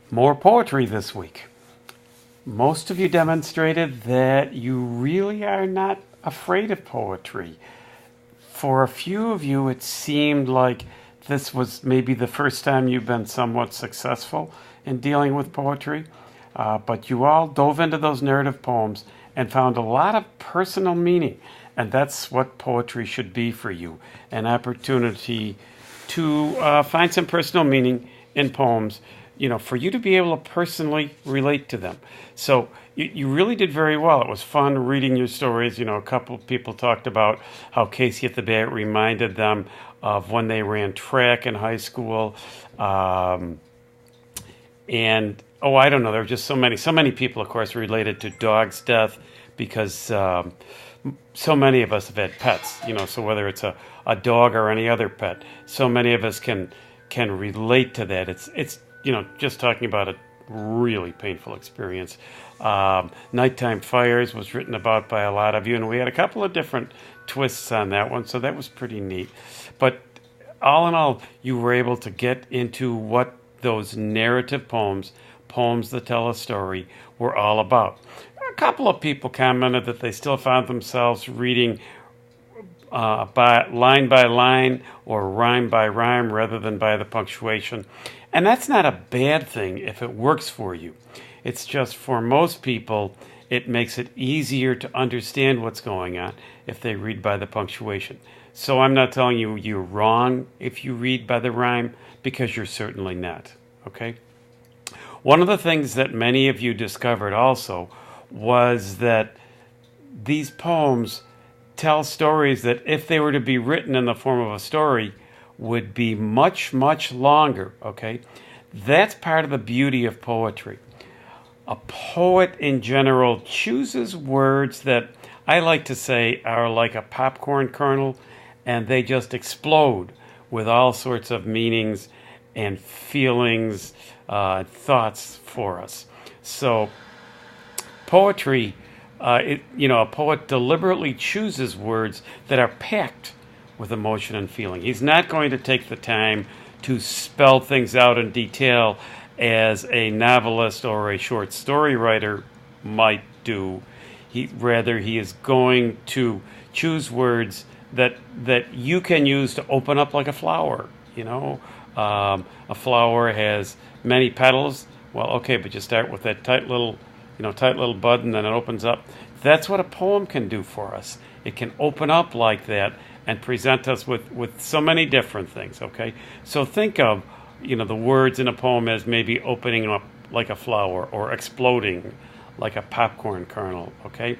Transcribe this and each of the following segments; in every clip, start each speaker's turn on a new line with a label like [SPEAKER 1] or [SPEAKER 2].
[SPEAKER 1] More poetry this week. Most of you demonstrated that you really are not afraid of poetry. For a few of you, it seemed like this was maybe the first time you've been somewhat successful in dealing with poetry. But you all dove into those narrative poems and found a lot of personal meaning. And that's what poetry should be for you, an opportunity to find some personal meaning in poems, for you to be able to personally relate to them. So you really did very well. It was fun reading your stories. A couple of people talked about how Casey at the Bat reminded them of when they ran track in high school. And I don't know, there were just so many people, of course, related to Dog's death because so many of us have had pets, so whether it's a dog or any other pet, so many of us can relate to that. It's just talking about a really painful experience. Nighttime Fires was written about by a lot of you, and we had a couple of different twists on that one, so that was pretty neat. But all in all, you were able to get into what those narrative poems that tell a story, were all about. A couple of people commented that they still found themselves reading by line or rhyme by rhyme rather than by the punctuation. And that's not a bad thing if it works for you. It's just for most people, it makes it easier to understand what's going on if they read by the punctuation. So I'm not telling you you're wrong if you read by the rhyme, because you're certainly not. Okay? One of the things that many of you discovered also was that these poems tell stories that, if they were to be written in the form of a story, would be much, much longer, okay? That's part of the beauty of poetry. A poet in general chooses words that I like to say are like a popcorn kernel, and they just explode with all sorts of meanings and feelings, thoughts for us. So poetry, a poet deliberately chooses words that are packed with emotion and feeling. He's not going to take the time to spell things out in detail as a novelist or a short story writer might do. He is going to choose words that you can use to open up like a flower. A flower has many petals. Well, okay, but you start with that tight little bud, and then it opens up. That's what a poem can do for us. It can open up like that and present us with so many different things, okay? So think of, the words in a poem as maybe opening up like a flower or exploding like a popcorn kernel, okay?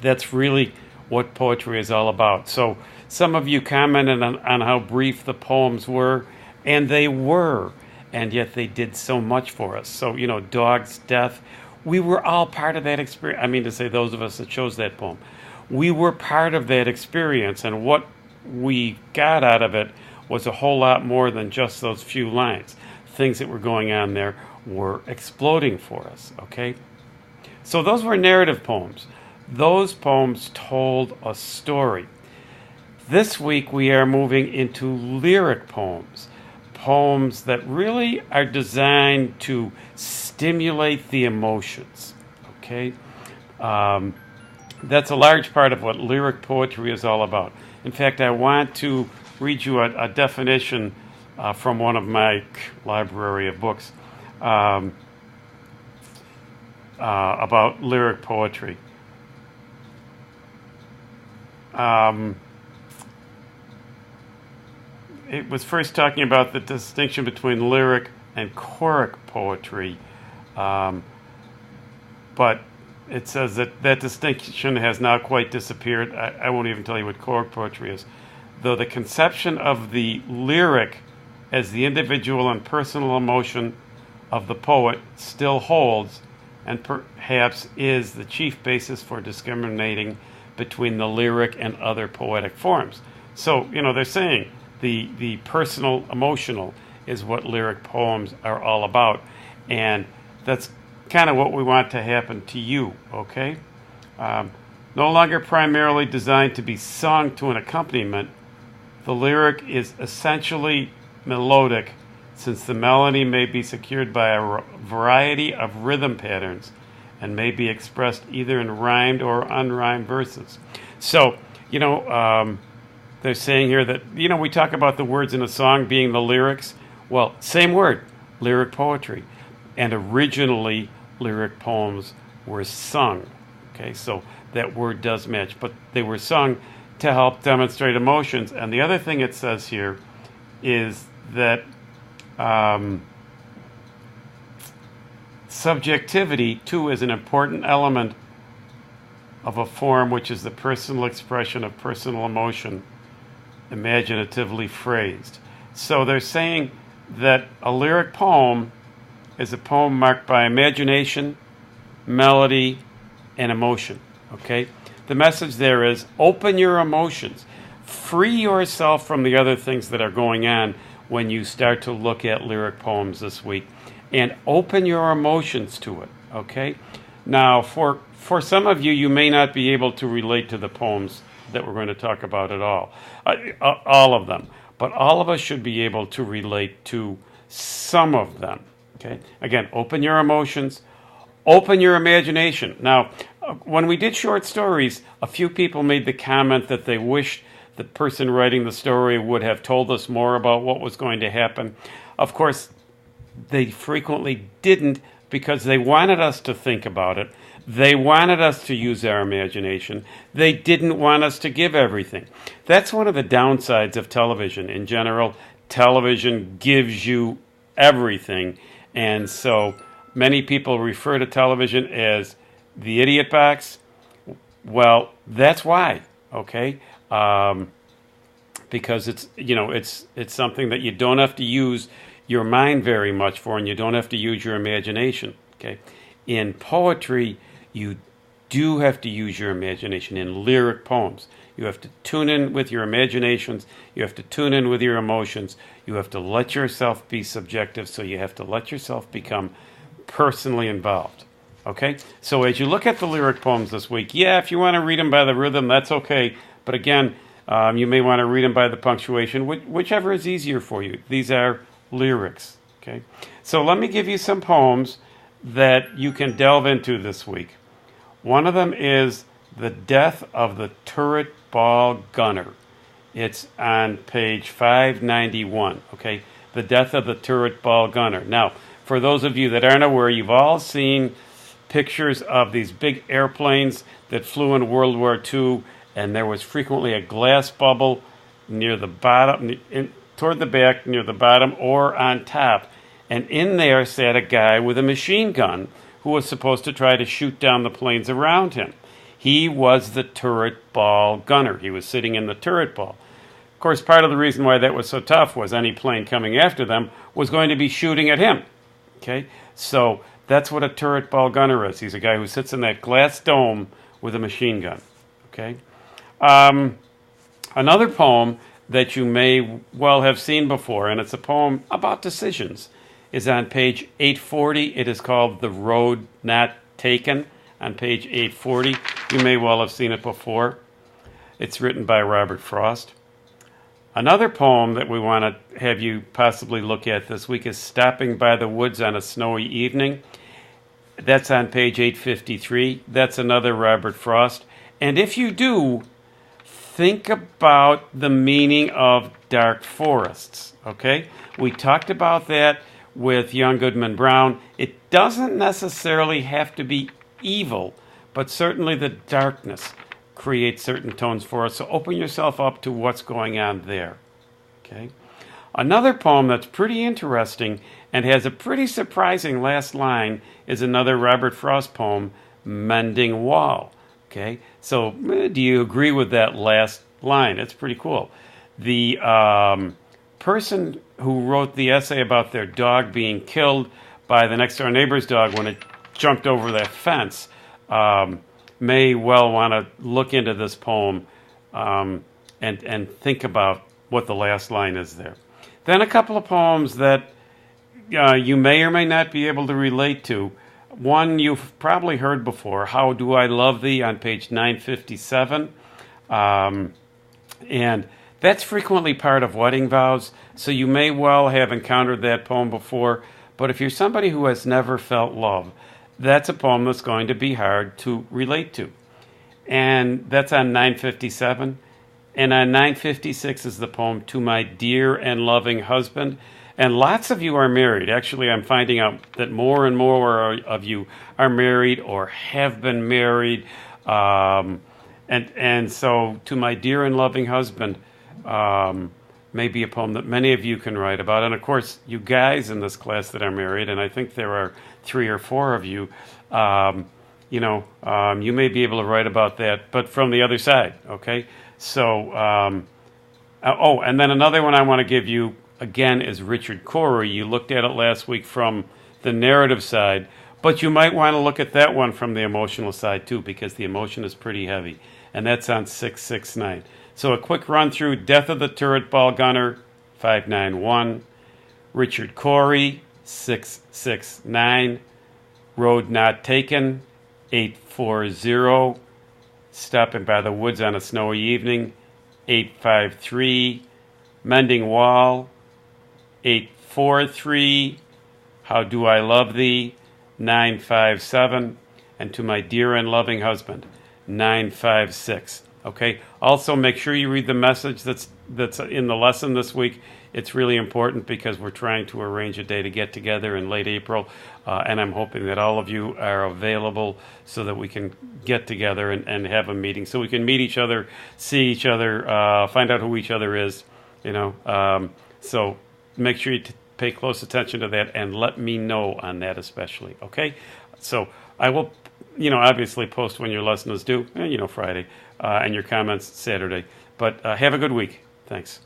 [SPEAKER 1] That's really what poetry is all about. So some of you commented on how brief the poems were, and they were, and yet they did so much for us. So, Dog's death, we were all part of that experience. I mean to say, those of us that chose that poem, we were part of that experience, and what we got out of it was a whole lot more than just those few lines. Things that were going on there were exploding for us, okay? So those were narrative poems. Those poems told a story. This week we are moving into lyric poems that really are designed to stimulate the emotions, okay? That's a large part of what lyric poetry is all about. In fact, I want to read you a definition from one of my library of books about lyric poetry. It was first talking about the distinction between lyric and choric poetry, but it says that distinction has now quite disappeared. I won't even tell you what choric poetry is, though the conception of the lyric as the individual and personal emotion of the poet still holds, and perhaps is the chief basis for discriminating between the lyric and other poetic forms. So, they're saying the personal, emotional is what lyric poems are all about. And that's kind of what we want to happen to you, okay? No longer primarily designed to be sung to an accompaniment, the lyric is essentially melodic, since the melody may be secured by a variety of rhythm patterns and may be expressed either in rhymed or unrhymed verses. So, they're saying here that, we talk about the words in a song being the lyrics. Well, same word, lyric poetry. And originally, lyric poems were sung. Okay, so that word does match, but they were sung to help demonstrate emotions. And the other thing it says here is that subjectivity, too, is an important element of a form which is the personal expression of personal emotion, imaginatively phrased. So they're saying that a lyric poem is a poem marked by imagination, melody, and emotion. Okay? The message there is open your emotions. Free yourself from the other things that are going on when you start to look at lyric poems this week, and open your emotions to it. Okay? Now, for some of you, you may not be able to relate to the poems that we're going to talk about at all of them. But all of us should be able to relate to some of them. Okay? Again, open your emotions, open your imagination. Now, when we did short stories, a few people made the comment that they wished the person writing the story would have told us more about what was going to happen. Of course, they frequently didn't, because they wanted us to think about it. They wanted us to use our imagination. They didn't want us to give everything. That's one of the downsides of television. In general, television gives you everything. And so many people refer to television as the idiot box. Well, that's why, okay? Because it's something that you don't have to use your mind very much for, and you don't have to use your imagination, okay? In poetry, you do have to use your imagination. In lyric poems, you have to tune in with your imaginations. You have to tune in with your emotions. You have to let yourself be subjective, so you have to let yourself become personally involved. Okay? So as you look at the lyric poems this week, if you want to read them by the rhythm, that's okay. But again, you may want to read them by the punctuation, whichever is easier for you. These are lyrics. Okay? So let me give you some poems that you can delve into this week. One of them is The Death of the Turret Ball Gunner. It's on page 591, okay? The Death of the Turret Ball Gunner. Now, for those of you that aren't aware, you've all seen pictures of these big airplanes that flew in World War II, and there was frequently a glass bubble near the bottom, toward the back, near the bottom, or on top. And in there sat a guy with a machine gun who was supposed to try to shoot down the planes around him. He was the turret ball gunner. He was sitting in the turret ball. Of course, part of the reason why that was so tough was any plane coming after them was going to be shooting at him. Okay? So that's what a turret ball gunner is. He's a guy who sits in that glass dome with a machine gun. Okay? Another poem that you may well have seen before, and it's a poem about decisions, is on page 840. It is called The Road Not Taken, on page 840. You may well have seen it before. It's written by Robert Frost. Another poem that we want to have you possibly look at this week is Stopping by the Woods on a Snowy Evening. That's on page 853. That's another Robert Frost. And if you do, think about the meaning of dark forests, okay? We talked about that with Young Goodman Brown. It doesn't necessarily have to be evil, but certainly the darkness creates certain tones for us. So open yourself up to what's going on there. Okay. Another poem that's pretty interesting and has a pretty surprising last line is another Robert Frost poem, Mending Wall. Okay. So do you agree with that last line? It's pretty cool. The person who wrote the essay about their dog being killed by the next door neighbor's dog when it jumped over that fence may well want to look into this poem and think about what the last line is there. Then a couple of poems that you may or may not be able to relate to. One you've probably heard before, How Do I Love Thee, on page 957. And That's frequently part of wedding vows, so you may well have encountered that poem before. But if you're somebody who has never felt love, that's a poem that's going to be hard to relate to. And that's on 957. And on 956 is the poem To My Dear and Loving Husband. And lots of you are married. Actually, I'm finding out that more and more of you are married or have been married. And so To My Dear and Loving Husband may be a poem that many of you can write about. And of course, you guys in this class that are married, and I think there are 3 or 4 of you, you may be able to write about that, but from the other side, okay? So, and then another one I want to give you, again, is Richard Cory. You looked at it last week from the narrative side, but you might want to look at that one from the emotional side too, because the emotion is pretty heavy, and that's on 669. So a quick run through: Death of the Turret Ball Gunner, 591. Richard Cory, 669. Road Not Taken, 840. Stopping by the Woods on a Snowy Evening, 853. Mending Wall, 843. How Do I Love Thee, 957. And To My Dear and Loving Husband, 956. Okay. Also, make sure you read the message that's in the lesson this week. It's really important because we're trying to arrange a day to get together in late April, and I'm hoping that all of you are available so that we can get together and have a meeting, so we can meet each other, see each other, find out who each other is. So make sure you pay close attention to that and let me know on that especially. Okay. So I will, obviously post when your lesson is due, Friday, and your comments Saturday. But have a good week. Thanks.